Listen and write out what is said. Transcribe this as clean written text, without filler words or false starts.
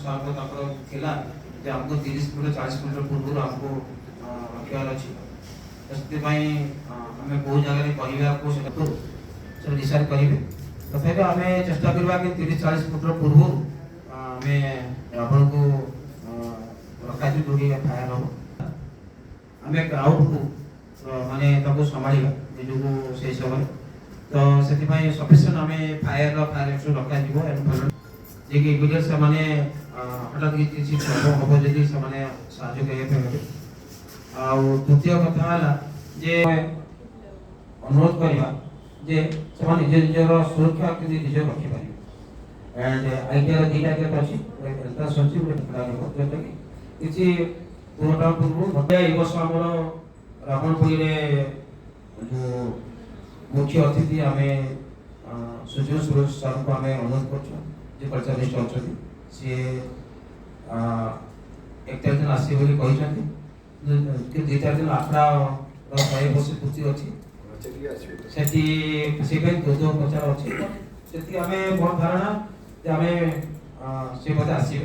सार थिला जे हमको 30 किलो 40 किलो पूर्व हमको रखार अच्छी से आम कौ जगह कहवा डिसाइड करेंगे तथापि आम चेष्टा करवा कि 30-40 फुट पूर्व आम रावण को रखा जो फायर हम आम क्राउड को माने संभाल निजक से समय तो से सफिसीयंट आम फायर एक्शन रखा जे कि इमिडिएट से माने हठात किसी हम जदि से साहय द्वितीय कथा जे अनुरोध करवा जे से निज निजर सुरक्षा के निज रखिपारे एंड आईटीआर दीटा गेट अच्छी एंट्रांस अच्छी जोटा कि किसी दुर्घटना पूर्व घटे ए वर्ष आम रावणपुरी जो मुख्य अतिथि आम सुजय सुरेश सर को आम अनुरोध कर कल्चरलिस्ट अच्छा सी 1 दिन आसवे कि 2-4 दिन आखड़ा 100 वर्ष पूर्ति अच्छी से दो प्रचार अच्छी से बहुत धारणा आम से आसवे